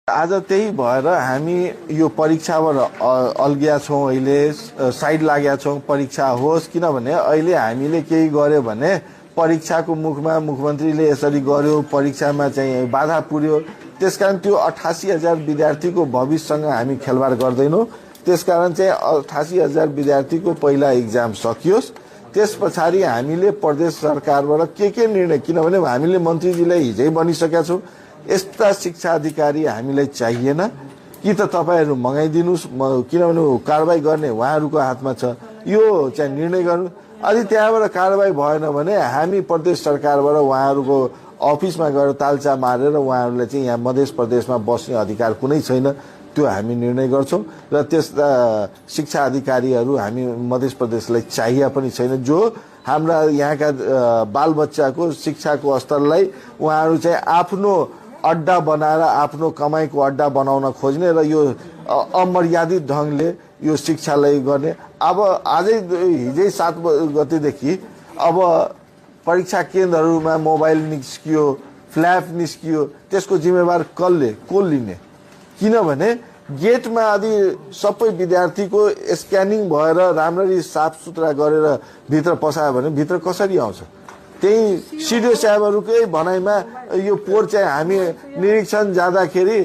आज त्यही भएर हामी यो परीक्षाबाट अल्गिया छौँ, अहिले साइड लागेका छौँ। परीक्षा होस्, किनभने अहिले हामीले केही गर्यो भने परीक्षाको मुखमा मुख्यमन्त्रीले यसरी गर्यो, परीक्षामा चाहिँ बाधा पुर्यो। त्यसकारण त्यो 88,000 विद्यार्थीको भविष्यसँग हामी खेलवाड गर्दैनौँ। त्यसकारण चाहिँ 88,000 विद्यार्थीको पहिला इक्जाम सकियोस्, त्यस पछाडि हामीले प्रदेश सरकारबाट के निर्णय, किनभने हामीले मन्त्रीजीलाई हिजै भनिसकेका छौँ यस्ता शिक्षा अधिकारी हामीलाई चाहिएन, कि त तपाईहरु मंगाइदिनुस्, किनभने कारबाही गर्ने उहाँहरुको हातमा छ। यो चाहिँ निर्णय गर्नु। यदि त्यहाँबाट कारबाही भएन भने हामी प्रदेश सरकारबाट उहाँहरुको अफिसमा गएर तालचा मारेर उहाँहरुले चाहिँ यहाँ मध्य प्रदेशमा बस्ने अधिकार कुनै छैन, त्यो हामी निर्णय गर्छौं। र त्यस्ता शिक्षा अधिकारीहरु हामी मध्य प्रदेशलाई चाहिए पनि छैन, जो हाम्रा यहाँका बालबच्चाको शिक्षाको स्तरलाई उहाँहरु चाहिँ आफ्नो अड्डा बनाएर आफ्नो कमाईको अड्डा बनाउन खोज्ने र यो अमर्यादित ढंगले यो शिक्षालाई गर्ने। अब आजै हिजै 7 गतेदेखि अब परीक्षा केन्द्रहरूमा मोबाइल निस्कियो, फ्ल्याप निस्कियो, त्यसको जिम्मेवार को लिने? किनभने गेटमा यदि सबै विद्यार्थीको स्क्यानिङ भएर राम्ररी साफ सुथरा गरेर भित्र पसायो भने भित्र कसरी आउँछ? त्यही सिडिओ साहेबहरुकै भनाइमा यो पोहोर चाहिँ हामी निरीक्षण जाँदाखेरि